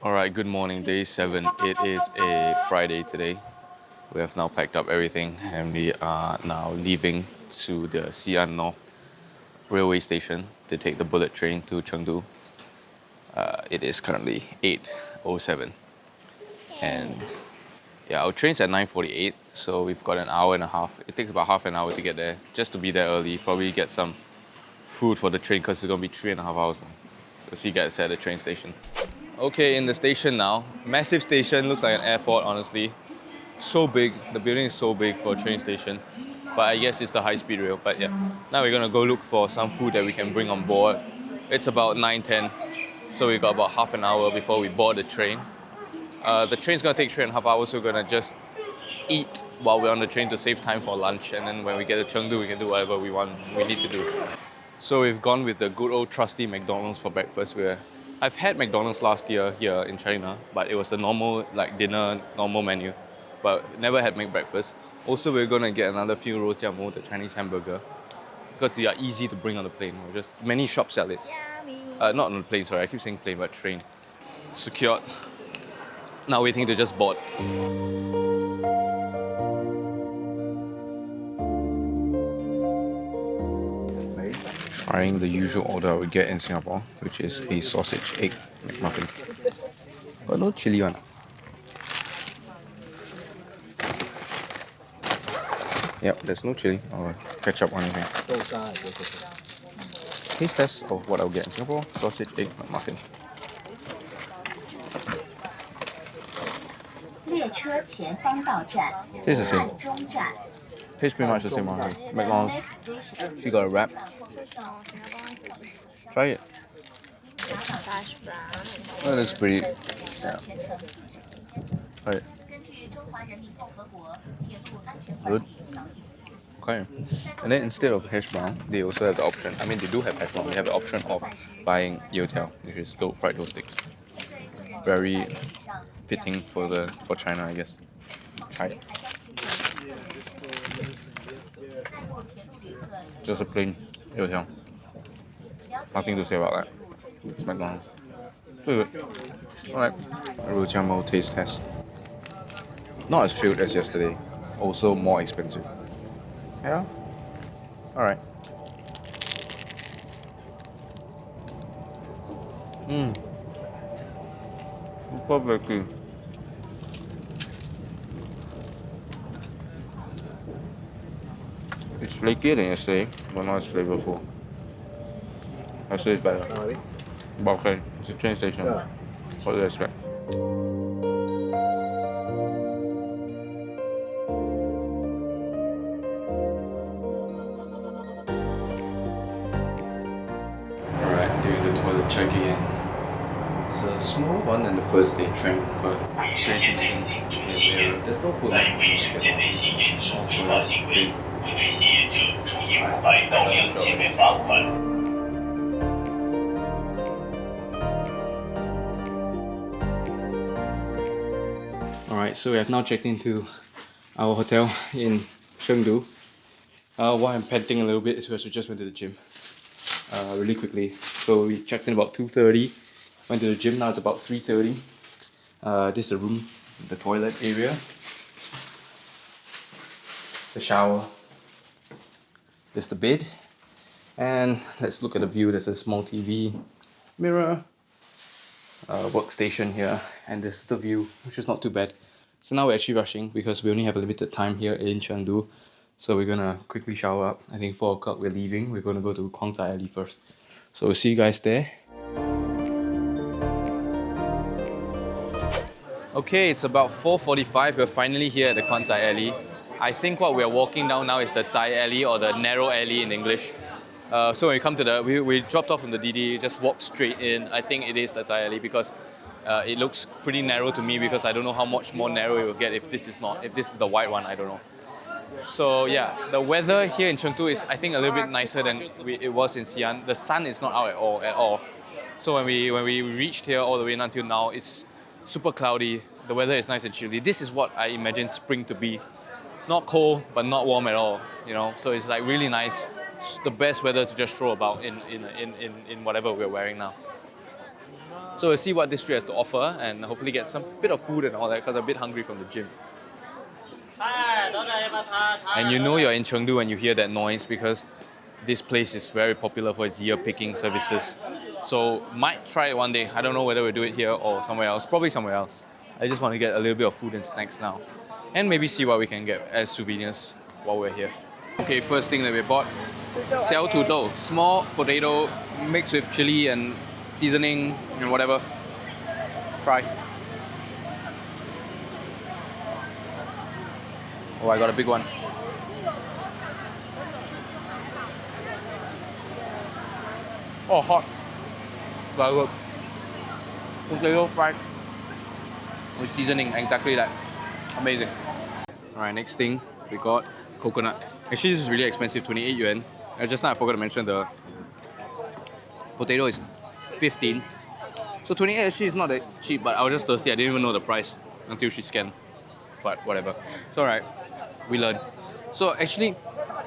Alright, good morning, day 7. It is a Friday today. We have now packed up everything and we are now leaving to the Xi'an North railway station to take the bullet train to Chengdu. It is currently 8:07 and yeah, our train's at 9:48, so we've got an hour and a half. It takes about half an hour to get there, just to be there early, probably get some food for the train because it's gonna be 3.5 hours. We'll see you guys at the train station. Okay, in the station now. Massive station, looks like an airport, honestly. So big, the building is so big for a train station. But I guess it's the high-speed rail, but yeah. Now we're gonna go look for some food that we can bring on board. It's about 9:10, so we got about half an hour before we board the train. The train's gonna take 3.5 hours, so we're gonna just eat while we're on the train to save time for lunch, and then when we get to Chengdu, we can do whatever we need to do. So we've gone with the good old trusty McDonald's for breakfast. I've had McDonald's last year here in China, but it was the normal like dinner, normal menu, but never had breakfast. Also, we're gonna get another few rojiamo, the Chinese hamburger, because they are easy to bring on the plane. Just many shops sell it. Not on the plane, sorry. I keep saying plane, but train. Secured. Now waiting to just board. Trying the usual order I would get in Singapore, which is a sausage egg McMuffin. But no chili one. Yep, there's no chili or ketchup or anything. Taste test of what I'll get in Singapore: sausage egg McMuffin. Tastes the same. Tastes pretty much the same. McDonald's. She got a wrap. Try it. That looks pretty. Yeah. Try it. Good. Okay. And then instead of hash brown, they also have the option. I mean, they do have hash brown. They have the option of buying youtiao, which is fried toast sticks. Very fitting for China, I guess. Try it. Just a plain youtiao. Nothing to say about that. It's McDonald's. Pretty good. Alright. Rojiamo taste test. Not as filled as yesterday. Also more expensive. Yeah? Alright. Perfectly. It's flakier than yesterday, but not as flavourful. Yesterday is better. But okay, it's a train station. What do you expect? Alright, doing the toilet checking in. It's a small one than the first day train, but pretty decent. There's no food like small toilet, big. Alright, so we have now checked into our hotel in Chengdu. Why I'm panting a little bit is because we just went to the gym really quickly. So we checked in about 2:30, went to the gym, now it's about 3:30. This is the room, the toilet area, the shower, there's the bed, and let's look at the view. There's a small TV, mirror, workstation here, and this is the view, which is not too bad. So now we're actually rushing because we only have a limited time here in Chengdu. So we're gonna quickly shower up. I think 4 o'clock we're leaving. We're gonna go to Kuanzhai Alley first. So we'll see you guys there. Okay, it's about 4:45. We're finally here at the Kuanzhai Alley. I think what we're walking down now is the Zai Alley, or the narrow alley in English. So when we come to we dropped off from the DD, just walked straight in. I think it is the Zai Alley because it looks pretty narrow to me, because I don't know how much more narrow it will get if this is the white one, I don't know. So yeah, the weather here in Chengdu is, I think, a little bit nicer than it was in Xi'an. The sun is not out at all. So when we reached here all the way until now, it's super cloudy. The weather is nice and chilly. This is what I imagine spring to be. Not cold, but not warm at all. You know, so it's like really nice. It's the best weather to just stroll about in whatever we're wearing now. So we'll see what this street has to offer and hopefully get some bit of food and all that because I'm a bit hungry from the gym. And you know you're in Chengdu when you hear that noise because this place is very popular for its ear picking services. So might try it one day. I don't know whether we'll do it here or somewhere else. Probably somewhere else. I just want to get a little bit of food and snacks now. And maybe see what we can get as souvenirs while we're here. Okay, first thing that we bought. Xiao tudou. Small potato mixed with chili and seasoning and whatever. Try. Oh, I got a big one. Oh, hot. Very good. Potato fried with seasoning, exactly that. Amazing. Alright, next thing we got coconut. Actually, this is really expensive, 28 yuan. Just now I forgot to mention the potato is 15. So 28 actually is not that cheap, but I was just thirsty. I didn't even know the price until she scanned. But whatever. It's alright. We learned. So actually,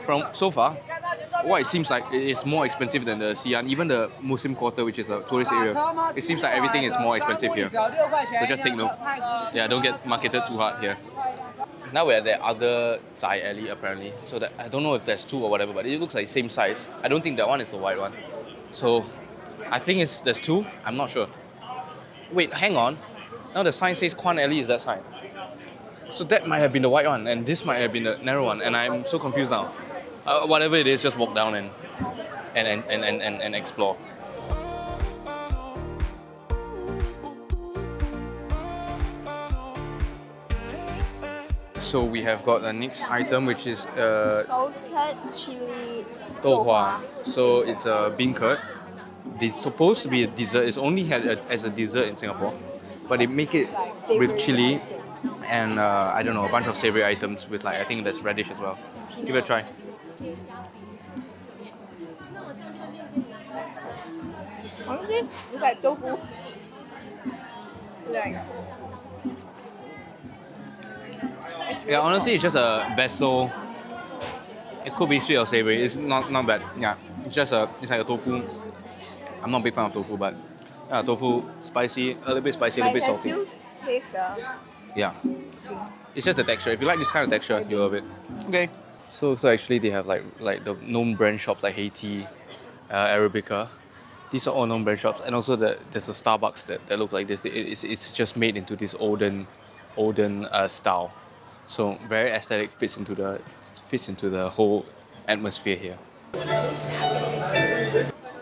from so far, what it seems like it is more expensive than the Xi'an. Even the Muslim Quarter, which is a tourist area, it seems like everything is more expensive here. So just take note. Yeah, don't get marketed too hard here. Now we're at the other Zai Alley apparently. So that I don't know if there's two or whatever, but it looks like same size. I don't think that one is the white one. So I think there's two. I'm not sure. Wait, hang on. Now the sign says Kuanzhai Alley is that sign. So that might have been the white one, and this might have been the narrow one, and I'm so confused now. Whatever it is, just walk down and explore. So we have got the next item, which is salted chili douhua. So it's a bean curd. It's supposed to be a dessert. It's only had as a dessert in Singapore, but they make it with chili and I don't know, a bunch of savory items with I think there's radish as well. Give it a try. Honestly, it's like tofu. Yeah, honestly, it's just a vessel. It could be sweet or savory. It's not bad. Yeah, it's like a tofu. I'm not a big fan of tofu, but tofu spicy, a little bit spicy, a little bit salty. Still taste the. Yeah, it's just the texture. If you like this kind of texture, you love it. Okay. So actually they have like the known brand shops like Haiti, Arabica. These are all known brand shops, and also there's a Starbucks that look like this. It's just made into this olden style. So very aesthetic, fits into the whole atmosphere here.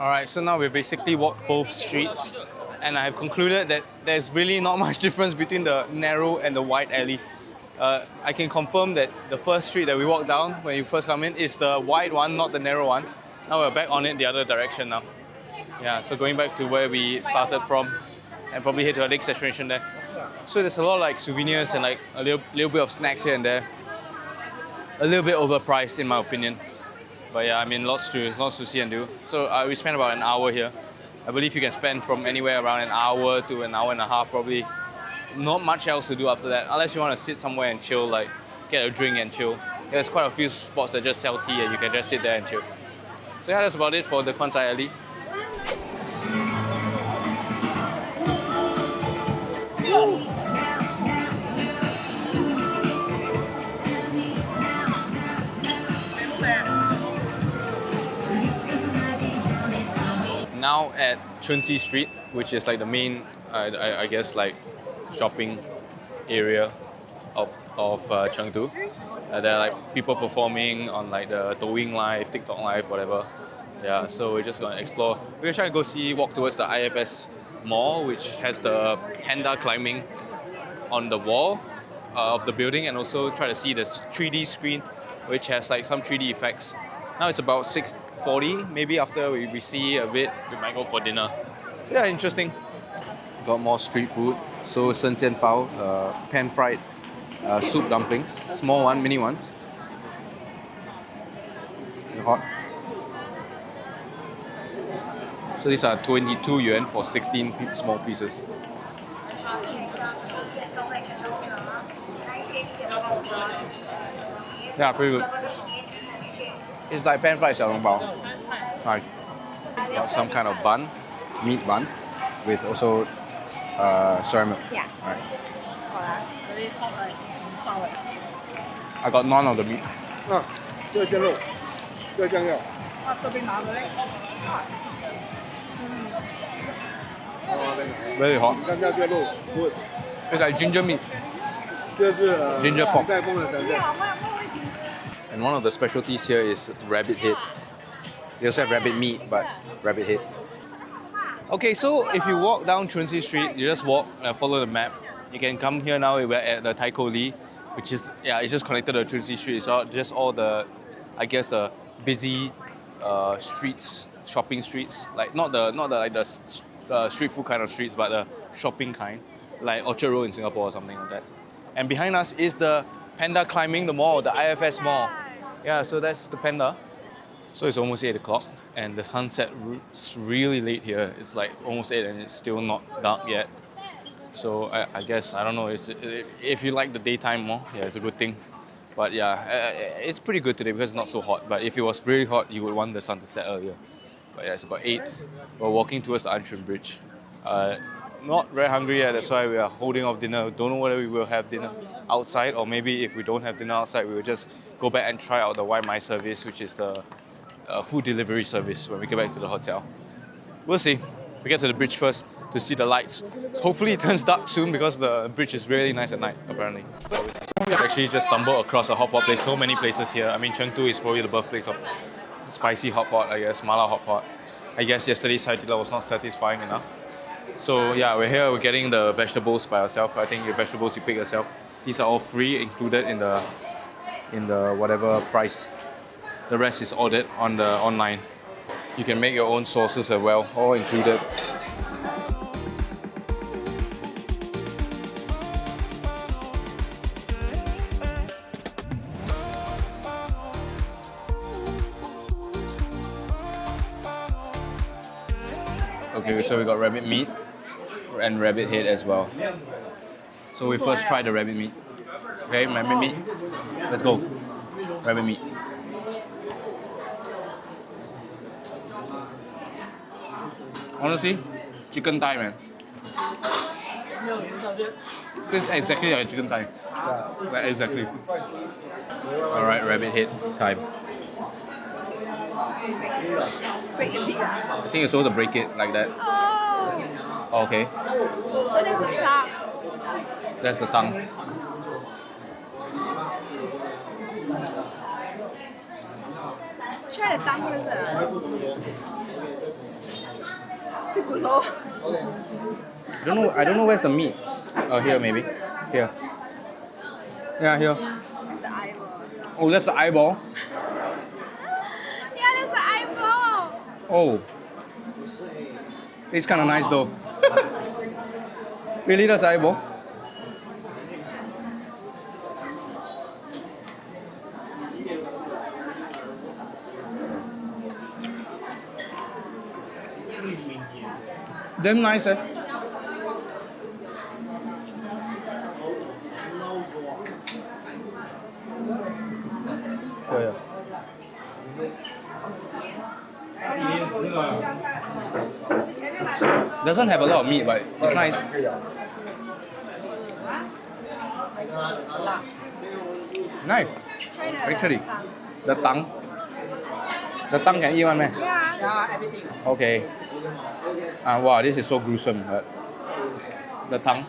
Alright, so now we basically walked both streets, and I have concluded that there's really not much difference between the narrow and the wide alley. I can confirm that the first street that we walked down when you first come in is the wide one, not the narrow one. Now we're back on it the other direction now. Yeah, so going back to where we started from and probably head to our next destination there. So there's a lot of like souvenirs and like a little bit of snacks here and there. A little bit overpriced in my opinion. But yeah, I mean lots to see and do. So we spent about an hour here. I believe you can spend from anywhere around an hour to an hour and a half probably. Not much else to do after that, unless you want to sit somewhere and chill, like get a drink and chill. There's quite a few spots that just sell tea and you can just sit there and chill. So yeah, that's about it for the Kuanzhai Alley. Now at Chunxi Street, which is like the main, I guess like shopping area of Chengdu. There are like people performing on like the Douyin Live, TikTok Live, whatever. Yeah, so we're just gonna explore. We're gonna try to walk towards the IFS Mall, which has the Panda climbing on the wall of the building, and also try to see the 3D screen, which has like some 3D effects. Now it's about 6:40. Maybe after we see a bit, we might go for dinner. So yeah, interesting. Got more street food. So Shenzhen Pao, pan-fried soup dumplings, small one, mini ones. They're hot. So these are 22 yuan for 16 small pieces. Yeah, pretty good. It's like pan-fried xiaolongbao. Right. Got some kind of bun, meat bun. with also soy milk. Yeah. Alright. 好啦， I got none of the meat. 啊，这个酱肉，这个酱料。这边拿的嘞。 Very hot. 你看这个肉，不， It's like ginger meat. 这是 Ginger pork. 带风的散菜。 And one of the specialties here is rabbit head. They also have rabbit meat, but rabbit head. Okay, so if you walk down Chunxi Street, you just walk and follow the map. You can come here now. We're at the Taikoo, which is it's just connected to Chunxi Street. It's just all the, I guess the busy streets, shopping streets. Like not the like the street food kind of streets, but the shopping kind, like Orchard Road in Singapore or something like that. And behind us is the Panda climbing the mall, the IFS mall. Yeah, so that's the Panda. So it's almost 8 o'clock and the sunset is really late here. It's like almost 8 and it's still not dark yet. So I guess, I don't know, if you like the daytime more, yeah, it's a good thing. But yeah, it's pretty good today because it's not so hot. But if it was really hot, you would want the sun to set earlier. But yeah, it's about 8. We're walking towards the Anshun Bridge. Not very hungry yet, that's why we are holding off dinner. Don't know whether we will have dinner outside or maybe if we don't have dinner outside, we will just go back and try out the YMI service, which is the food delivery service when we get back to the hotel. We'll see. We get to the bridge first to see the lights. Hopefully it turns dark soon because the bridge is really nice at night, apparently. So we actually just stumbled across a hot pot place. So many places here. I mean, Chengdu is probably the birthplace of spicy hot pot, I guess, mala hot pot. I guess yesterday's Hai Di Lao was not satisfying enough. So yeah, we're here, we're getting the vegetables by ourselves. I think your vegetables you pick yourself. These are all free, included in the whatever price. The rest is ordered on the online. You can make your own sauces as well, all included. Okay, so we got rabbit meat and rabbit head as well. So we first try the rabbit meat. Okay, rabbit meat. Let's go. Rabbit meat. Honestly, chicken thigh, man. This is exactly like a chicken thigh. Like exactly. Alright, rabbit head time. Break the pig. I think you're supposed to break it like that. Oh. Okay. So there's the top. That's the tongue. Try the tongue first. 是骨头。 I don't know where's the meat. Oh, here maybe. Here. Yeah, here. That's the eyeball. Oh, that's the eyeball. Yeah, that's the eyeball. Oh. It's kind of nice though. Really, that's the eyeball? Damn nice, eh? Oh yeah. Doesn't have a lot of meat, but it's nice. Nice. Actually, the tongue. The tongue can eat one, man. Yeah, everything. Okay. Wow, this is so gruesome. But the tongue.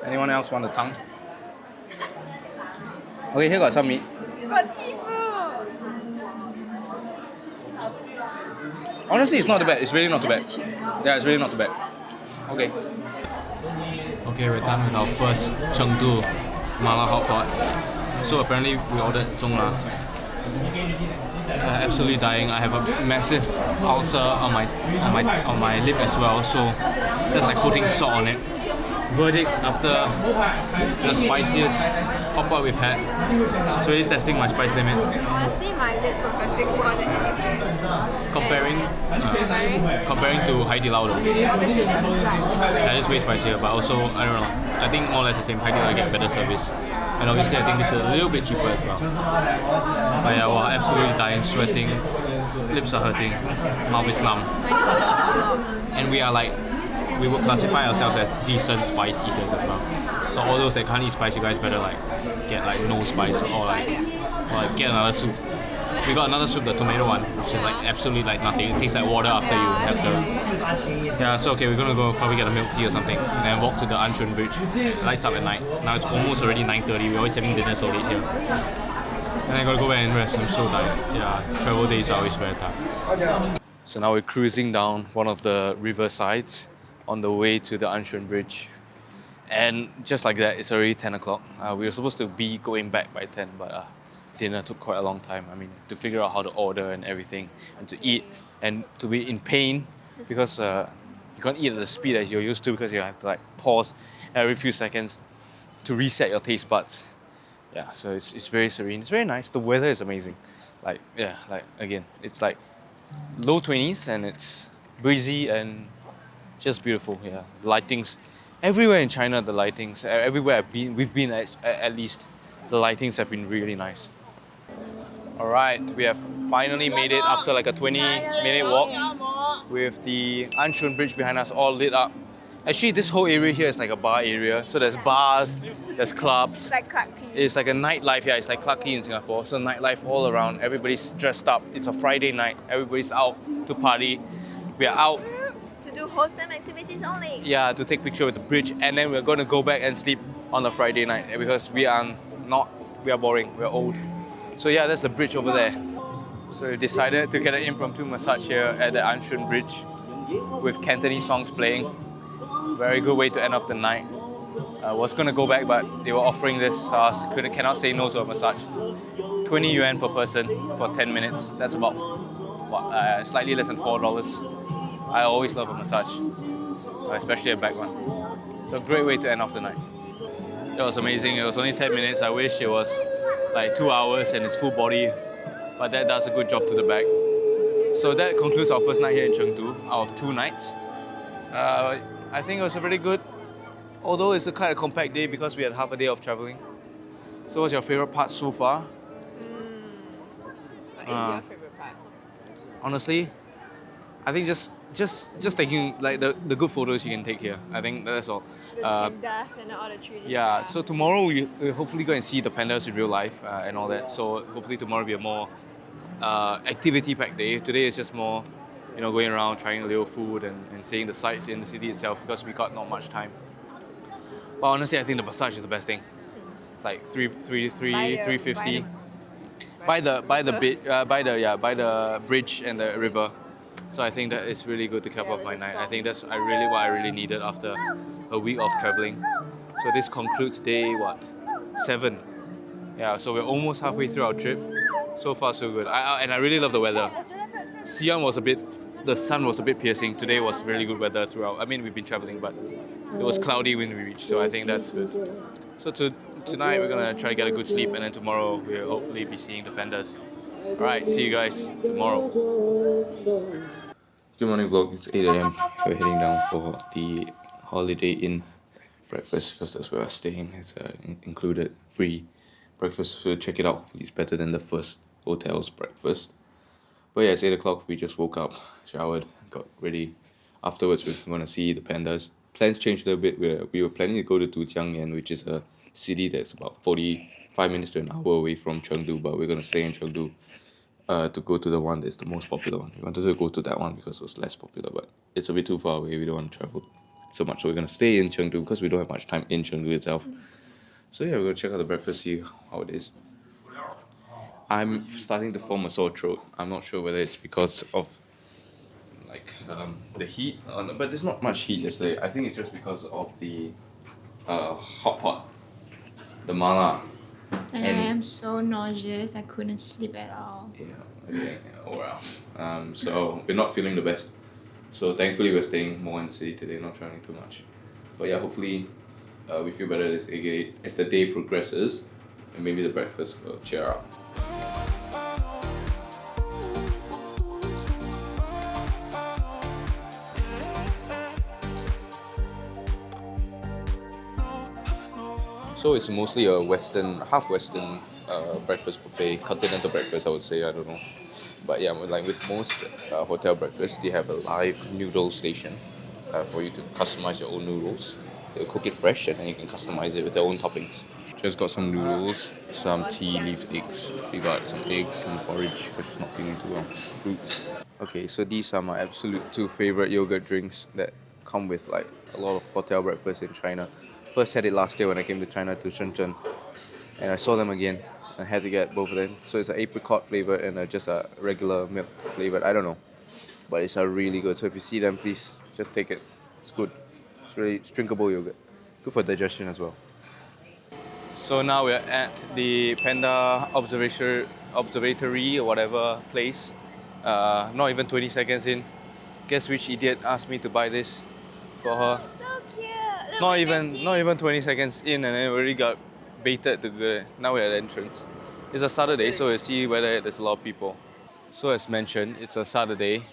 Anyone else want the tongue? Okay, here got some meat. Got teeth. Honestly, it's not too bad. It's really not too bad. Yeah, it's really not too bad. Okay. Okay, we're done with our first Chengdu mala hot pot. So apparently we ordered zhongla. Absolutely dying. I have a massive ulcer on my lip as well. So that's like putting salt on it. Verdict after the spiciest hot pot we've had. It's really testing my spice limit. Honestly, my lips were hurting more than anything. Comparing to Hai Di Lao though. Obviously, this is like. Yeah, it's way spicier, but also, I don't know, I think more or less the same. Hai Di Lao get better service. And obviously I think this is a little bit cheaper as well. But yeah, wow, absolutely dying, sweating, lips are hurting, mouth is numb. And we are like, we would classify ourselves as decent spice eaters as well. So all those that can't eat spice, you guys better like get like no spice or like get another soup. We got another soup, the tomato one, which is like absolutely like nothing. It tastes like water after you have the. Yeah, so okay, we're gonna go probably get a milk tea or something, and then walk to the Anshun Bridge. It lights up at night. Now it's almost already 9:30. We're always having dinner so late here. And I gotta go back and rest. I'm so tired. Yeah, travel days are always very tired. So now we're cruising down one of the river sides on the way to the Anshun Bridge. And just like that, it's already 10 o'clock. We were supposed to be going back by 10, but dinner took quite a long time. I mean, to figure out how to order and everything, and to eat, and to be in pain because you can't eat at the speed as you're used to because you have to like pause every few seconds to reset your taste buds. Yeah, so it's very serene. It's very nice. The weather is amazing. Like, yeah, like again, it's like low 20s and it's breezy and just beautiful. Yeah, lightings everywhere in China. The lightings everywhere we've been at least, the lightings have been really nice. All right, we have finally made it after like a 20-minute walk with the Anshun Bridge behind us all lit up. Actually, this whole area here is like a bar area. So there's bars, there's clubs. It's like Clark Quay. It's like a nightlife, yeah, it's like Clark Quay in Singapore. So nightlife all around, everybody's dressed up. It's a Friday night, everybody's out to party. We are out, To do wholesome activities only. yeah, to take picture with the bridge, and then we're gonna go back and sleep on a Friday night because we are boring, we're old. So yeah, there's a bridge over there. So we decided to get an impromptu massage here at the Anshun Bridge with Cantonese songs playing. Very good way to end off the night. I was gonna go back, but they were offering this, so I cannot say no to a massage. 20 yuan per person for 10 minutes. That's about slightly less than $4. I always love a massage, especially a back one. So great way to end off the night. It was amazing. It was only 10 minutes. I wish it was like 2 hours and it's full body, but that does a good job to the back. So that concludes our first night here in Chengdu, out of 2 nights. I think it was a really good, although it's a kind of compact day because we had half a day of traveling. So what's your favorite part so far? What is your favorite part? Honestly, I think just taking like the good photos you can take here. I think that's all. The pandas and all the trees. Yeah, so tomorrow we hopefully go and see the pandas in real life and all that. So hopefully tomorrow will be a more activity-packed day. Today is just more, going around trying a little food and seeing the sights in the city itself because we got not much time. But honestly, I think the massage is the best thing. It's like 350 by the bridge and the river. So I think that is really good to cap off my night. I think that's what I really needed after a week of traveling. So this concludes day 7. Yeah, so we're almost halfway through our trip. So far so good. And I really love the weather. Xi'an the sun was a bit piercing. Today was really good weather throughout. I mean, we've been traveling, but it was cloudy when we reached, so I think that's good. So tonight we're gonna try to get a good sleep, and then tomorrow we'll hopefully be seeing the pandas. Alright, see you guys tomorrow. Good morning vlog, it's 8 AM. We're heading down for the Holiday Inn breakfast, just as we're staying. It's included free breakfast, so check it out. Hopefully it's better than the first hotel's breakfast. But yeah, it's 8 o'clock, we just woke up, showered, got ready. Afterwards we're gonna see the pandas. Plans changed a little bit. We were planning to go to Dujiangyan, which is a city that's about 45 minutes to an hour away from Chengdu, but we're gonna stay in Chengdu to go to the one that's the most popular one. We wanted to go to that one because it was less popular, but it's a bit too far away. We don't want to travel so much, so we're gonna stay in Chengdu because we don't have much time in Chengdu itself. So yeah, we're gonna check out the breakfast, see how it is. I'm starting to form a sore throat. I'm not sure whether it's because of the heat, but there's not much heat yesterday. I think it's just because of the hot pot, the mala. And I am so nauseous, I couldn't sleep at all. Yeah, okay, oh well. So we're not feeling the best. So thankfully we're staying more in the city today, not traveling too much. But yeah, hopefully we feel better as the day progresses. and maybe the breakfast will cheer up. So it's mostly a Western, half Western breakfast buffet, continental breakfast I would say, I don't know. But yeah, like with most hotel breakfasts, they have a live noodle station for you to customize your own noodles. They'll cook it fresh and then you can customize it with their own toppings. Just got some noodles, some tea leaf eggs. She got some eggs, some porridge because she's not feeling too well. Fruits. Okay, so these are my absolute two favorite yogurt drinks that come with like a lot of hotel breakfast in China. First had it last year when I came to China to Shenzhen, and I saw them again. I had to get both of them. So it's an apricot flavor and just a regular milk flavored. I don't know, but it's really good. So if you see them, please just take it. It's good. It's drinkable yogurt. Good for digestion as well. So now we're at the Panda observatory or whatever place. Not even 20 seconds in. Guess which idiot asked me to buy this for her? So cute. Look, Not even 20 seconds in, and then we already got baited to go. Now we're at the entrance. It's a Saturday, so we'll see whether there's a lot of people. So as mentioned, it's a Saturday.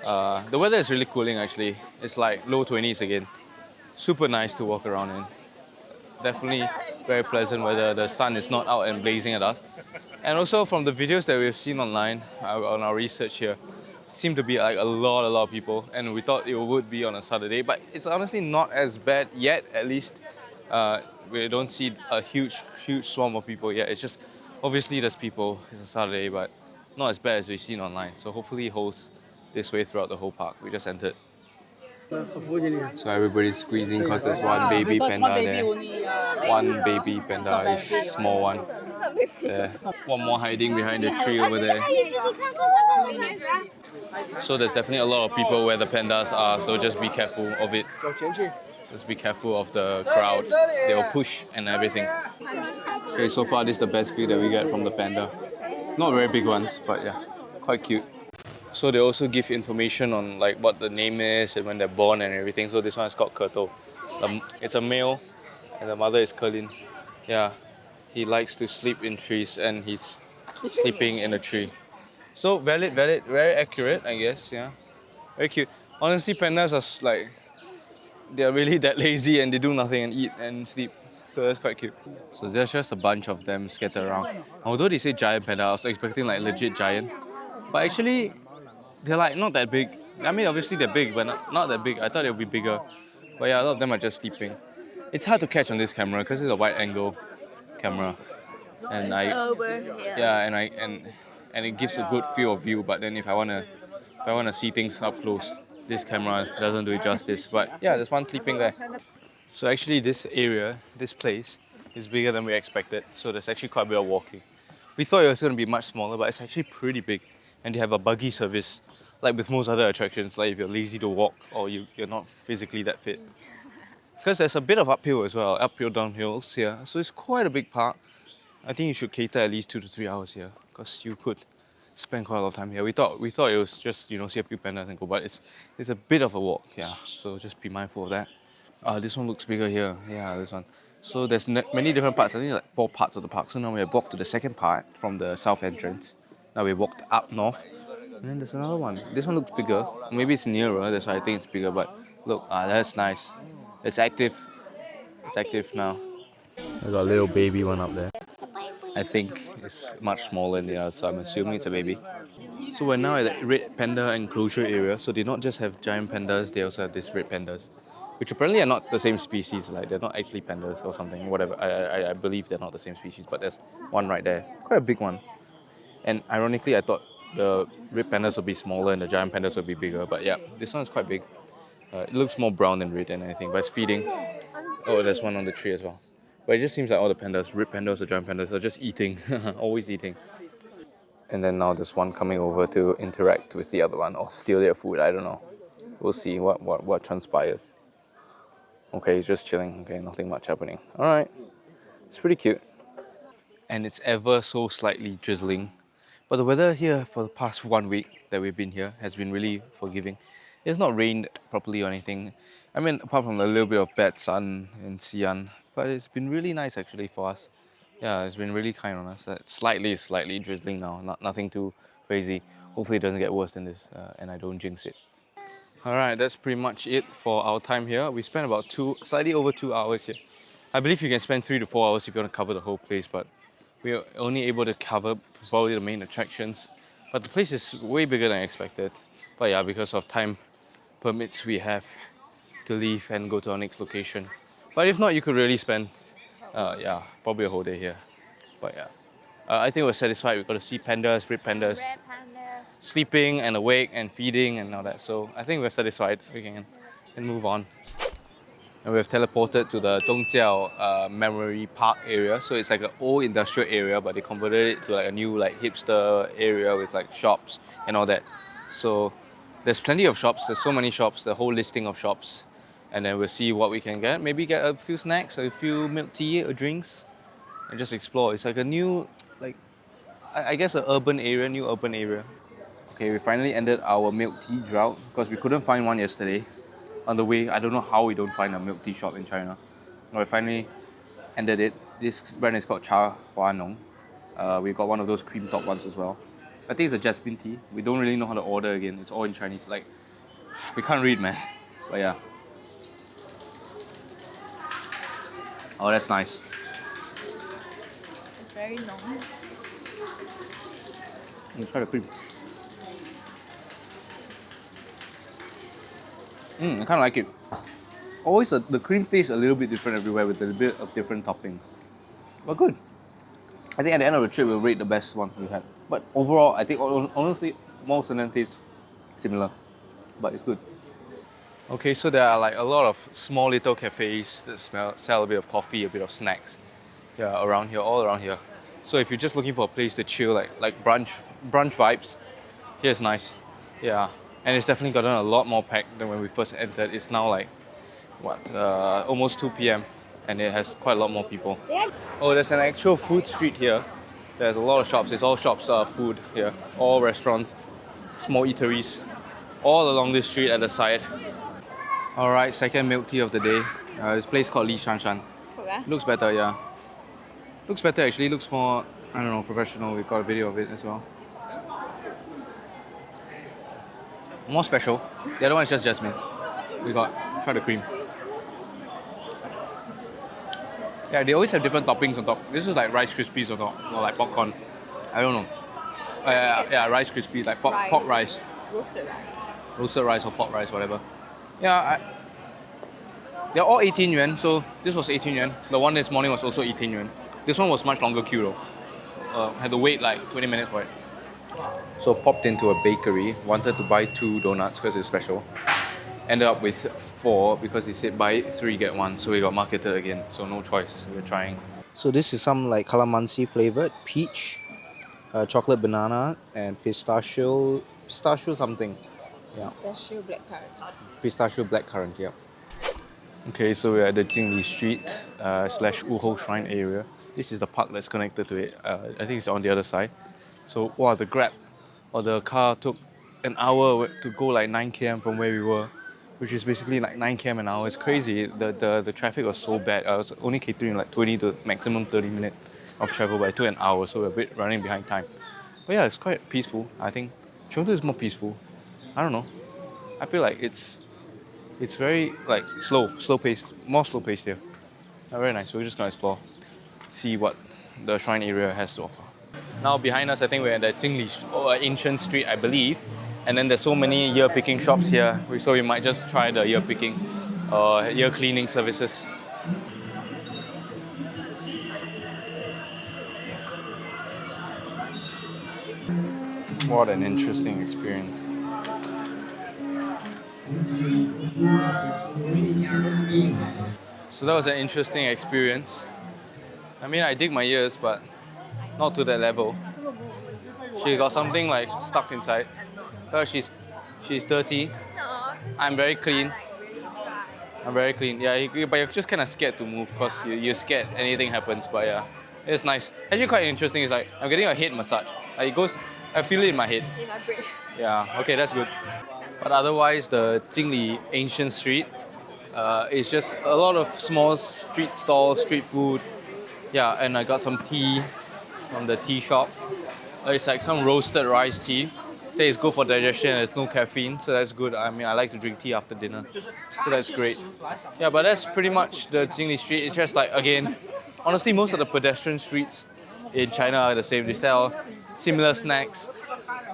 The weather is really cooling actually. It's like low 20s again. Super nice to walk around in. Definitely very pleasant weather. The sun is not out and blazing at us. And also from the videos that we've seen online on our research here, seem to be like a lot of people, and we thought it would be on a Saturday, but it's honestly not as bad yet. At least we don't see a huge swarm of people yet. It's just obviously there's people. It's a Saturday, but not as bad as we've seen online. So hopefully it holds this way throughout the whole park. We just entered. So everybody's squeezing because there's one baby panda there. One baby panda, small one. There. One more hiding behind the tree over there. So there's definitely a lot of people where the pandas are, so just be careful of it. Just be careful of the crowd. They will push and everything. Okay, so far this is the best view that we get from the panda. Not very big ones, but yeah, quite cute. So they also give information on like what the name is and when they're born and everything. So this one is called Kurto. It's a male and the mother is Kerlin. Yeah, he likes to sleep in trees and he's sleeping in a tree. So valid, very accurate, I guess. Yeah, very cute. Honestly, pandas are like, they're really that lazy and they do nothing and eat and sleep. So that's quite cute. So there's just a bunch of them scattered around. Although they say giant panda, I was expecting like legit giant. But actually, they're like not that big. I mean, obviously they're big, but not that big. I thought they would be bigger. But yeah, a lot of them are just sleeping. It's hard to catch on this camera because it's a wide angle camera. And over here. yeah, and it gives a good field of view. But then if I wanna see things up close, this camera doesn't do it justice. But yeah, there's one sleeping there. So actually this area, this place, is bigger than we expected. So there's actually quite a bit of walking. We thought it was going to be much smaller, but it's actually pretty big. And they have a buggy service, like with most other attractions, like if you're lazy to walk or you're not physically that fit. Because there's a bit of uphill as well, uphill, downhills here. So it's quite a big park. I think you should cater at least 2 to 3 hours here, because you could spend quite a lot of time here. We thought it was just, see a few pandas and go, but it's a bit of a walk, yeah. So just be mindful of that. This one looks bigger here. Yeah, this one. So there's many different parts. I think like 4 parts of the park. So now we have walked to the second part from the south entrance. Now we walked up north. And then there's another one. This one looks bigger. Maybe it's nearer, that's why I think it's bigger. But look, that's nice. It's active. It's active now. There's a little baby one up there. I think it's much smaller than the other, so I'm assuming it's a baby. So we're now at the red panda enclosure area. So they not just have giant pandas, they also have these red pandas, which apparently are not the same species. Like they're not actually pandas or something. Whatever. I believe they're not the same species, but there's one right there, quite a big one. And ironically, I thought the red pandas would be smaller and the giant pandas would be bigger. But yeah, this one is quite big. It looks more brown than red than anything, but it's feeding. Oh, there's one on the tree as well. But it just seems like all the pandas, red pandas or giant pandas, are just eating, always eating. And then now there's one coming over to interact with the other one or steal their food. I don't know. We'll see what transpires. Okay, he's just chilling. Okay, nothing much happening. All right, it's pretty cute. And it's ever so slightly drizzling. But the weather here for the past 1 week that we've been here has been really forgiving. It's not rained properly or anything. I mean, apart from a little bit of bad sun in Xi'an, but it's been really nice actually for us. Yeah, it's been really kind on us. It's slightly drizzling now. Nothing too crazy. Hopefully it doesn't get worse than this and I don't jinx it. Alright, that's pretty much it for our time here. We spent about slightly over 2 hours here. I believe you can spend 3 to 4 hours if you want to cover the whole place, but we are only able to cover probably the main attractions. But the place is way bigger than I expected. But yeah, because of time permits, we have to leave and go to our next location. But if not, you could really spend, yeah, probably a whole day here. But yeah, I think we're satisfied. We got to see pandas, red pandas, Red pandas. sleeping and awake and feeding and all that. So I think we're satisfied. We can move on. And we've teleported to the Dongjiao Memory Park area. So it's like an old industrial area, but they converted it to like a new like hipster area with like shops and all that. So there's plenty of shops. There's so many shops. The whole listing of shops, and then we'll see what we can get. Maybe get a few snacks, a few milk tea or drinks, and just explore. It's like a new, like I guess, an urban area, new urban area. Okay, we finally ended our milk tea drought because we couldn't find one yesterday. On the way, I don't know how we don't find a milk tea shop in China. We finally ended it. This brand is called Cha Hua Nong. We got one of those cream top ones as well. I think it's a jasmine tea. We don't really know how to order again. It's all in Chinese. Like, we can't read, man. But yeah. Oh, that's nice. It's very long. Let's try the cream. I kind of like it. Always the cream tastes a little bit different everywhere with a little bit of different topping. But good. I think at the end of the trip we'll rate the best ones we had. But overall, I think honestly most of them taste similar. But it's good. Okay, so there are like a lot of small little cafes that sell a bit of coffee, a bit of snacks. Yeah, around here, all around here. So if you're just looking for a place to chill, like brunch vibes, here's nice. Yeah, and it's definitely gotten a lot more packed than when we first entered. It's now like almost 2 p.m. and it has quite a lot more people. Oh, there's an actual food street here. There's a lot of shops. It's all shops, food here. All restaurants, small eateries, all along this street at the side. All right, second milk tea of the day. This place called Li Shanshan. Looks better, yeah. Looks better actually. Looks more, I don't know, professional. We've got a video of it as well. More special. The other one is just jasmine. Try the cream. Yeah, they always have different toppings on top. This is like Rice Krispies on top, or like popcorn. I don't know. Yeah, Rice Krispies, like pork rice. Roasted rice. Roasted rice or pork rice, whatever. Yeah, they're all 18 yuan, so this was 18 yuan. The one this morning was also 18 yuan. This one was much longer queue though. Had to wait like 20 minutes for it. So popped into a bakery, wanted to buy 2 donuts because it's special. Ended up with 4 because they said buy 3 get 1, so we got marketed again, so no choice, we're trying. So this is some like calamansi flavored, peach, chocolate banana and pistachio something. Yeah. Pistachio blackcurrant. Pistachio blackcurrant, yeah. Okay, so we're at the Jinli Street / WuHou Shrine area. This is the park that's connected to it. I think it's on the other side. So, wow, the Grab or the car took an hour to go like 9 km from where we were, which is basically like 9 km an hour. It's crazy. The traffic was so bad. I was only catering like 20 to maximum 30 minutes of travel, but it took an hour, so we're a bit running behind time. But yeah, it's quite peaceful. I think Chengdu is more peaceful. I don't know. I feel like it's very like slow paced, more slow paced here. Very nice. We're just gonna explore, see what the shrine area has to offer. Now behind us, I think we're at the Jinli ancient street, I believe. And then there's so many ear picking shops here, so we might just try the ear picking, ear cleaning services. What an interesting experience. So that was an interesting experience. I mean, I dig my ears, but not to that level. She got something like stuck inside. She's dirty. I'm very clean. Yeah, but you're just kind of scared to move because you're scared anything happens. But yeah, it's nice. Actually, quite interesting. It's like I'm getting a head massage. Like it goes, I feel it in my head. In my brain. Yeah. Okay, that's good. But otherwise, the Jinli ancient street is just a lot of small street stalls, street food. Yeah, and I got some tea from the tea shop. It's like some roasted rice tea. Say it's good for digestion. There's no caffeine, so that's good. I mean, I like to drink tea after dinner, so that's great. Yeah, but that's pretty much the Jinli street. It's just like, again, honestly, most of the pedestrian streets in China are the same. They sell similar snacks.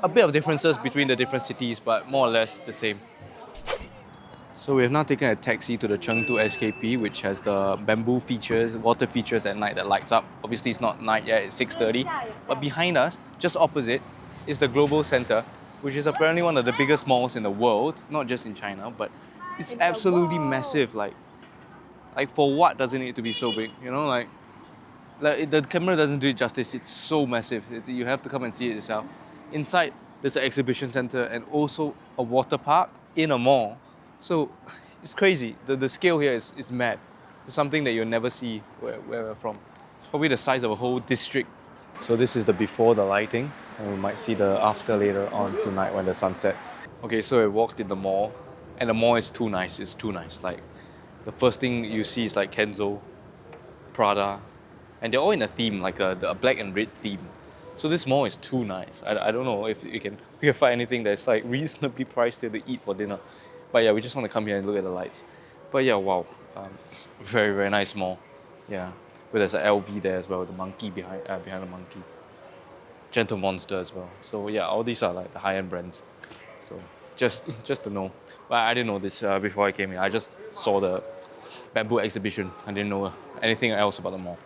A bit of differences between the different cities, but more or less the same. So we have now taken a taxi to the Chengdu SKP, which has the bamboo features, water features at night that lights up. Obviously, it's not night yet; it's 6:30. But behind us, just opposite, is the Global Center, which is apparently one of the biggest malls in the world, not just in China, but it's absolutely massive. Like for what does it need to be so big? You know, like the camera doesn't do it justice. It's so massive. You have to come and see it yourself. Inside, there's an exhibition center and also a water park in a mall. So it's crazy. The scale here is mad. It's something that you'll never see where we're from. It's probably the size of a whole district. So this is the before the lighting, and we might see the after later on tonight when the sun sets. Okay, so I walked in the mall, and the mall is too nice. It's too nice. Like the first thing you see is like Kenzo, Prada, and they're all in a theme, like a black and red theme. So this mall is too nice. I don't know if we can find anything that's like reasonably priced here to eat for dinner. But yeah, we just want to come here and look at the lights. But yeah, wow, it's a very very nice mall. Yeah, but there's an LV there as well, the monkey behind the monkey. Gentle Monster as well. So yeah, all these are like the high-end brands. So just to know. But I didn't know this before I came here. I just saw the bamboo exhibition. I didn't know anything else about the mall.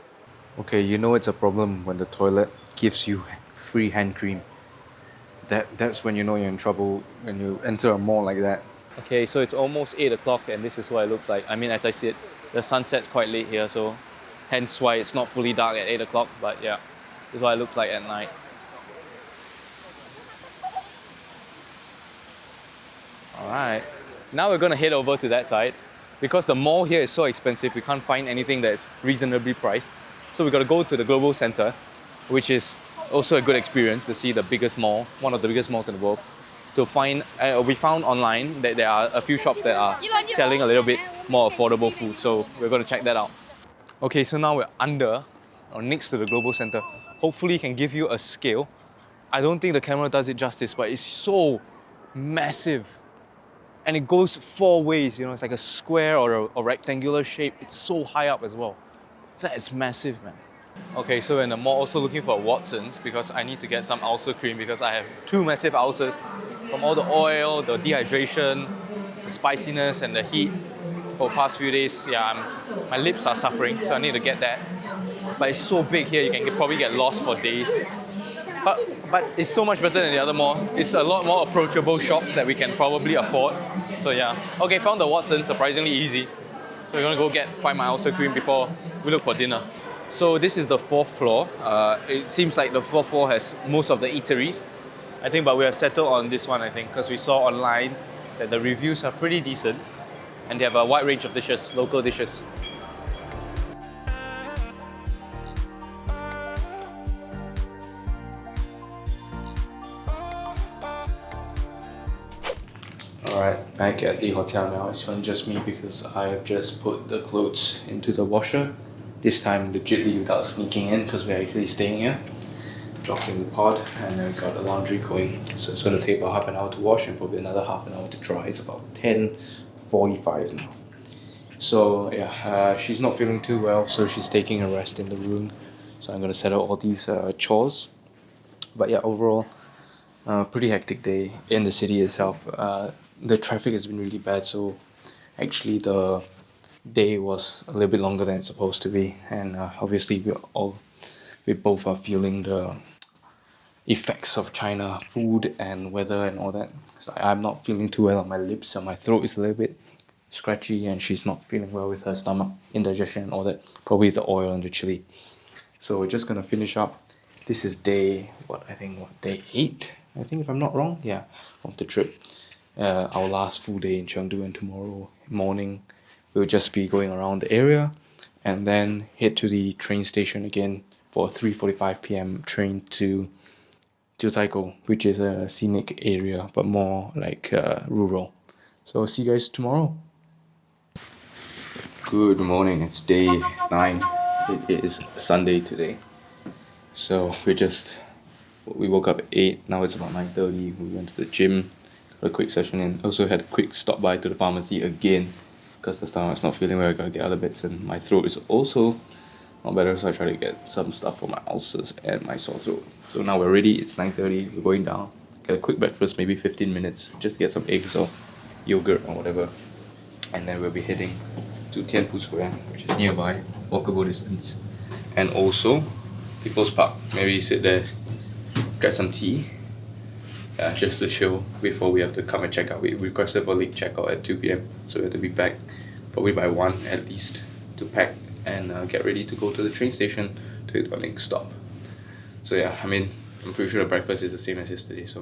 Okay, you know it's a problem when the toilet gives you free hand cream. That's when you know you're in trouble when you enter a mall like that. Okay, so it's almost 8 o'clock and this is what it looks like. I mean, as I said, the sunset's quite late here, so hence why it's not fully dark at 8 o'clock, but yeah, this is what it looks like at night. Alright, now we're gonna head over to that side. Because the mall here is so expensive, we can't find anything that's reasonably priced. So we gotta go to the Global Center, which is also a good experience to see the biggest mall, one of the biggest malls in the world. To find, we found online that there are a few shops that are selling a little bit more affordable food. So we're gonna check that out. Okay, so now we're under, or next to the Global Center. Hopefully it can give you a scale. I don't think the camera does it justice, but it's so massive. And it goes 4 ways, you know, it's like a square or a rectangular shape. It's so high up as well. That is massive, man. Okay, so in the mall, also looking for Watsons because I need to get some ulcer cream because I have 2 massive ulcers from all the oil, the dehydration, the spiciness and the heat for the past few days. Yeah, my lips are suffering, so I need to get that. But it's so big here, you can probably get lost for days. But it's so much better than the other mall. It's a lot more approachable shops that we can probably afford. So yeah. Okay, found the Watsons, surprisingly easy. So we're gonna find my ulcer cream before we look for dinner. So this is the 4th floor. It seems like the 4th floor has most of the eateries. I think, but we have settled on this one, I think, because we saw online that the reviews are pretty decent and they have a wide range of dishes, local dishes. Alright, back at the hotel now. It's only just me because I have just put the clothes into the washer. This time legitly without sneaking in because we're actually staying here. Dropped in the pod and then got the laundry going. So it's going to take about half an hour to wash and probably another half an hour to dry. It's about 10:45 now. So yeah, she's not feeling too well, so she's taking a rest in the room. So I'm going to set out all these chores. But yeah, overall, pretty hectic day in the city itself. The traffic has been really bad, so actually the day was a little bit longer than it's supposed to be, and obviously we both are feeling the effects of China food and weather and all that. So I'm not feeling too well on my lips, and my throat is a little bit scratchy, and she's not feeling well with her stomach indigestion and all that, probably the oil and the chili. So we're just gonna finish up. This is day 8, I think, if I'm not wrong, yeah, of the trip. Our last full day in Chengdu, and tomorrow morning we'll just be going around the area and then head to the train station again for a 3:45 p.m. train to Taikoo, which is a scenic area but more like rural. So I'll see you guys tomorrow. Good morning, it's day 9. It is Sunday today. So we woke up at 8, now it's about 9:30. We went to the gym, got a quick session in. Also had a quick stop by to the pharmacy again because the stomach's not feeling well. I gotta get other bits, and my throat is also not better, so I try to get some stuff for my ulcers and my sore throat. So now we're ready, it's 9:30, we're going down. Get a quick breakfast, maybe 15 minutes, just to get some eggs or yogurt or whatever. And then we'll be heading to Tianfu Square, which is nearby, walkable distance. And also, People's Park. Maybe sit there, get some tea, just to chill before we have to come and check out. We requested for late checkout at 2 p.m, so we have to be back probably by 1 at least to pack and get ready to go to the train station to hit our next stop. So yeah, I mean, I'm pretty sure the breakfast is the same as yesterday, so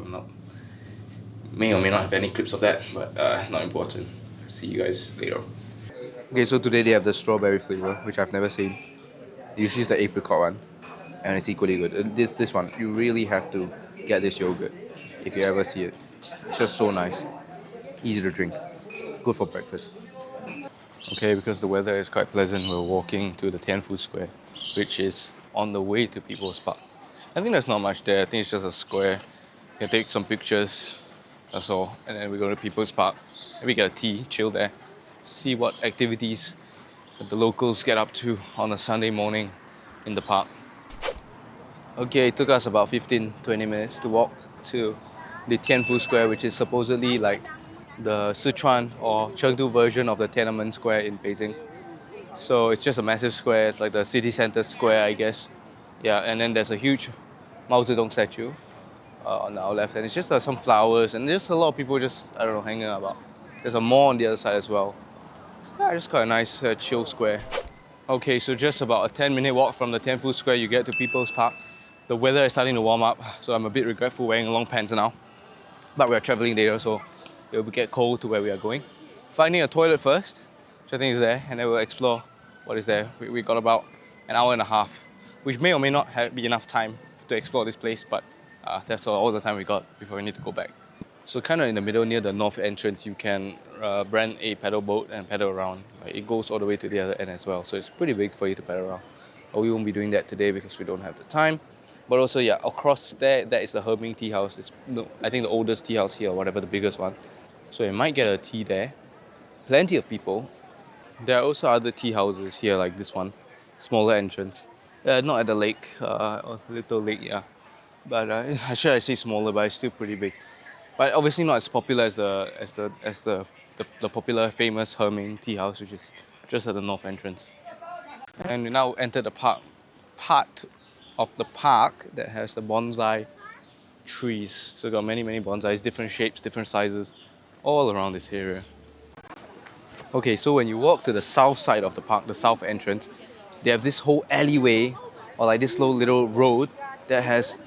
may or may not have any clips of that, but not important. See you guys later. Okay, so today they have the strawberry flavour, which I've never seen. Usually it's the apricot one, and it's equally good. This one, you really have to get this yogurt if you ever see it. It's just so nice, easy to drink, good for breakfast. Okay, because the weather is quite pleasant, we're walking to the Tianfu Square, which is on the way to People's Park. I think there's not much there. I think it's just a square. You can take some pictures, that's all, and then we go to People's Park. Maybe get a tea, chill there, see what activities that the locals get up to on a Sunday morning in the park. Okay, it took us about 15-20 minutes to walk to the Tianfu Square, which is supposedly like the Sichuan or Chengdu version of the Tiananmen Square in Beijing. So it's just a massive square, it's like the city center square, I guess. Yeah, and then there's a huge Mao Zedong statue on our left, and it's just some flowers, and there's a lot of people just, I don't know, hanging about. There's a mall on the other side as well. So yeah, just quite a nice chill square. Okay, so just about a 10-minute walk from the Tianfu Square, you get to People's Park. The weather is starting to warm up, so I'm a bit regretful wearing long pants now. But we're traveling later, so it will get cold to where we are going. Finding a toilet first, which I think is there, and then we'll explore what is there. We got about an hour and a half, which may or may not be enough time to explore this place, but that's all the time we got before we need to go back. So kind of in the middle near the north entrance, you can rent a pedal boat and pedal around. It goes all the way to the other end as well, so it's pretty big for you to pedal around. But we won't be doing that today because we don't have the time. But also, yeah, across there, that is the Herming Tea House. It's, I think, the oldest tea house here, or whatever, the biggest one. So you might get a tea there. Plenty of people. There are also other tea houses here, like this one. Smaller entrance. Not at the lake, or little lake, yeah. But actually I say smaller, but it's still pretty big. But obviously not as popular as the popular famous Herming Tea House, which is just at the north entrance. And we now enter the part of the park that has the bonsai trees. So got many bonsais, different shapes, different sizes, all around this area. Okay, so when you walk to the south side of the park, the south entrance, they have this whole alleyway, or like this little road that has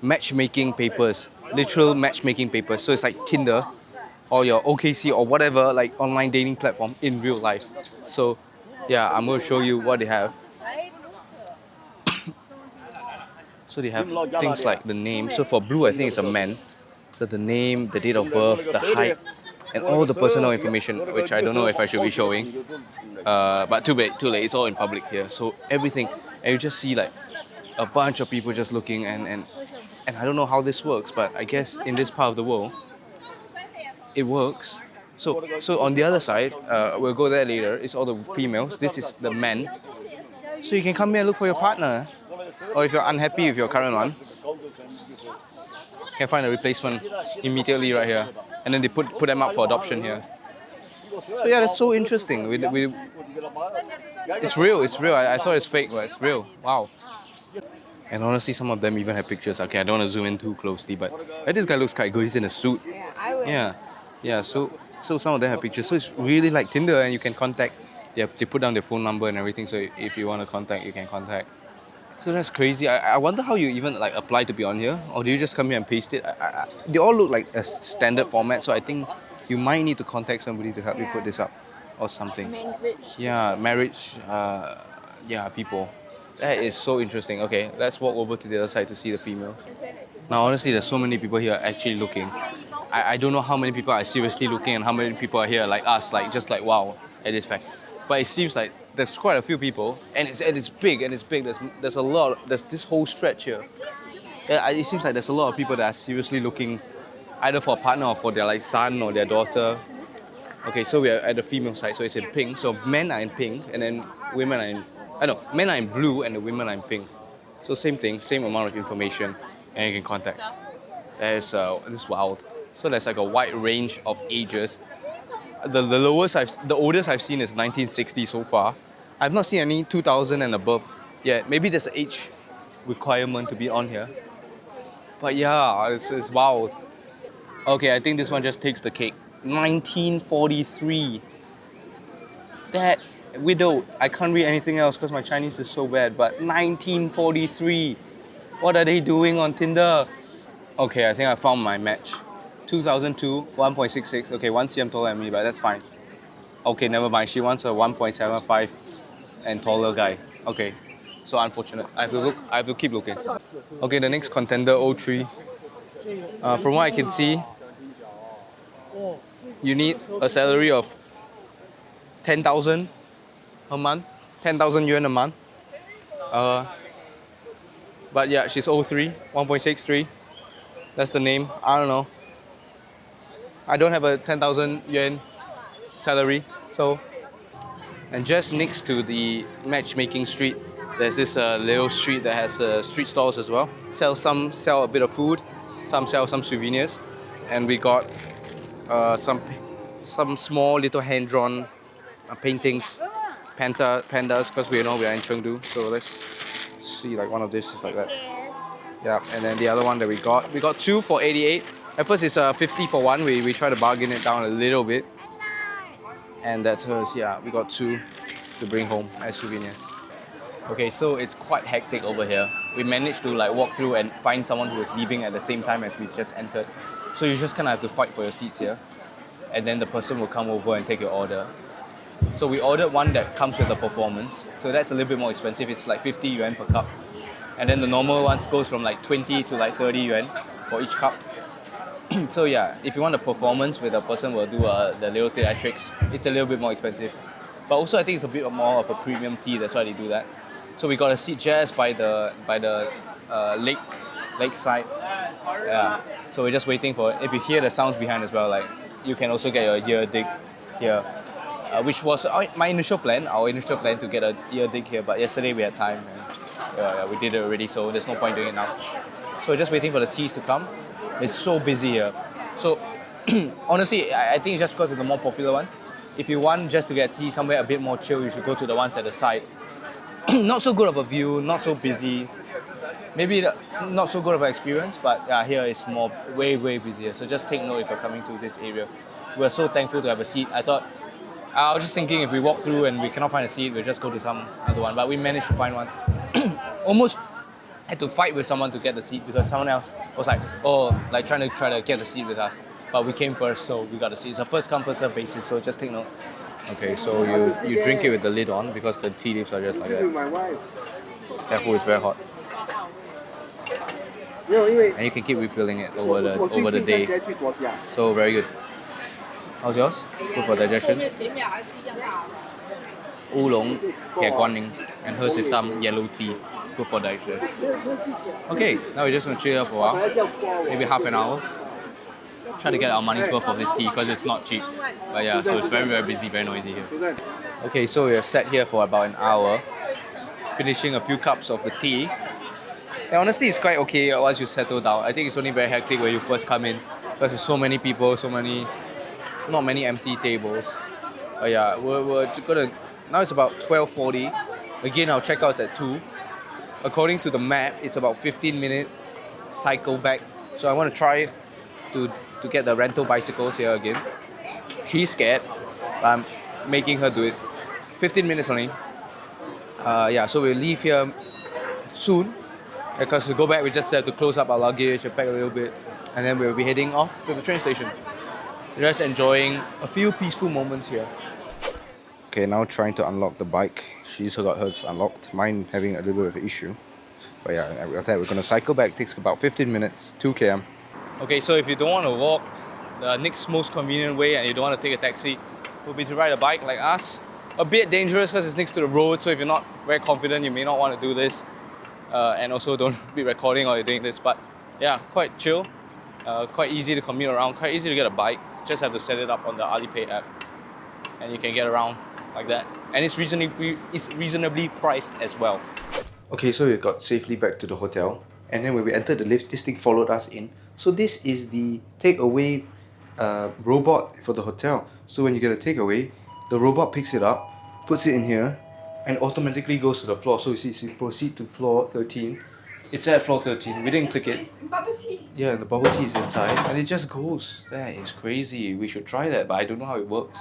matchmaking papers, literal matchmaking papers. So it's like Tinder or your OKC or whatever, like online dating platform in real life. So yeah, I'm going to show you what they have. So they have things like the name. So for blue, I think it's a man. So the name, the date of birth, the height, and all the personal information, which I don't know if I should be showing. But too late, it's all in public here. So everything, and you just see like a bunch of people just looking, and I don't know how this works, but I guess in this part of the world, it works. So on the other side, we'll go there later, it's all the females. This is the men. So you can come here and look for your partner. Or if you're unhappy with your current one, you can find a replacement immediately right here. And then they put them up for adoption here. So yeah, that's so interesting. It's real. I thought it's fake, but it's real. Wow. And honestly, some of them even have pictures. Okay, I don't want to zoom in too closely, but this guy looks quite good. He's in a suit. Yeah. So some of them have pictures. So it's really like Tinder, and you can contact. They put down their phone number and everything. So if you want to contact, you can contact. So that's crazy. I wonder how you even like apply to be on here, or do you just come here and paste it? They all look like a standard format, so I think you might need to contact somebody to help you put this up, or something. Marriage. People. That is so interesting. Okay, let's walk over to the other side to see the females. Now, honestly, there's so many people here actually looking. I don't know how many people are seriously looking and how many people are here like us, like just like wow at this fact. But it seems like there's quite a few people, and it's big and it's big. There's a lot. There's this whole stretch here. Yeah, it seems like there's a lot of people that are seriously looking either for a partner or for their like son or their daughter. Okay, so we are at the female side, so it's in pink. So men are in pink, and then women are in. I know men are in blue, and the women are in pink. So same thing, same amount of information, and you can contact. This is wild. So there's like a wide range of ages. The oldest I've seen is 1960 so far. I've not seen any 2000 and above yet. Maybe there's an age requirement to be on here. But yeah, it's wild. Okay, I think this one just takes the cake. 1943. That widow. I can't read anything else because my Chinese is so bad. But 1943. What are they doing on Tinder? Okay, I think I found my match. 2002, 1.66. Okay, 1 cm taller than me, but that's fine. Okay, never mind. She wants a 1.75 and taller guy. Okay, so unfortunate. I have to keep looking. Okay, the next contender, 03. From what I can see, you need a salary of 10,000 a month, 10,000 yuan a month. But yeah, she's 03, 1.63. That's the name. I don't know. I don't have a 10,000 yuan salary, so. And just next to the matchmaking street, there's this little street that has street stalls as well. Some sell a bit of food, some sell some souvenirs, and we got some small little hand-drawn paintings, pandas, because we know we are in Chengdu. So let's see, like one of this is like that. Yeah, and then the other one that we got two for 88. At first it's 50 for one. We try to bargain it down a little bit. And that's hers, yeah. We got two to bring home as souvenirs. Okay, so it's quite hectic over here. We managed to like walk through and find someone who was leaving at the same time as we just entered. So you just kind of have to fight for your seats here. And then the person will come over and take your order. So we ordered one that comes with a performance. So that's a little bit more expensive. It's like 50 yuan per cup. And then the normal ones goes from like 20 to like 30 yuan for each cup. So yeah, if you want a performance where the person will do the little theatrics, it's a little bit more expensive. But also I think it's a bit more of a premium tea, that's why they do that. So we got a seat just by the lakeside. Yeah. So we're just waiting for it. If you hear the sounds behind as well, like you can also get your ear dig here. Which was my initial plan, our initial plan to get a ear dig here, but yesterday we had time and we did it already, so there's no point doing it now. So we're just waiting for the teas to come. It's so busy here. So honestly, I think it's just because of the more popular one. If you want just to get tea somewhere a bit more chill, you should go to the ones at the side. Not so good of a view, not so busy. Maybe not so good of an experience, but yeah, here it's more way busier. So just take note if you're coming to this area. We're so thankful to have a seat. I was just thinking if we walk through and we cannot find a seat, we'll just go to some other one. But we managed to find one. Almost had to fight with someone to get the seat because someone else was like, trying to get the seat with us. But we came first, so we got the seat. It's a first come first serve basis, so just take note. Okay, so you drink it with the lid on because the tea leaves are just like that. Careful, it's very hot. And you can keep refilling it over the day. So very good. How's yours? Good for digestion. Oolong, Guanning, and hers is some yellow tea. Good for digestion. Okay, now we're just gonna chill here for a while, maybe half an hour. Try to get our money's worth of this tea because it's not cheap. But yeah, so it's very busy, very noisy here. Okay, so we have sat here for about an hour, finishing a few cups of the tea. And honestly, it's quite okay once you settle down. I think it's only very hectic when you first come in because there's so many people, not many empty tables. But yeah, we're gonna. Now it's about 12:40. Again, our checkout's at 2. According to the map, it's about 15-minute cycle back. So I want to try to get the rental bicycles here again. She's scared, but I'm making her do it. 15 minutes only. So we'll leave here soon. Because to go back, we just have to close up our luggage and pack a little bit. And then we'll be heading off to the train station. Just enjoying a few peaceful moments here. Okay, now trying to unlock the bike. She's got hers unlocked. Mine having a little bit of an issue. But yeah, after that we're gonna cycle back. It takes about 15 minutes, 2 km. Okay, so if you don't want to walk, the next most convenient way and you don't want to take a taxi would be to ride a bike like us. A bit dangerous because it's next to the road, so if you're not very confident, you may not want to do this. And also don't be recording while you're doing this. But yeah, quite chill, quite easy to commute around, quite easy to get a bike. Just have to set it up on the Alipay app and you can get around like that. And it's reasonably priced as well. Okay, so we got safely back to the hotel. And then when we entered the lift, this thing followed us in. So this is the takeaway robot for the hotel. So when you get a takeaway, the robot picks it up, puts it in here, and automatically goes to the floor. So you see, proceed to floor 13. It's at floor 13. We didn't click it. Bubble tea. Yeah, the bubble tea is inside, and it just goes. That is crazy. We should try that, but I don't know how it works.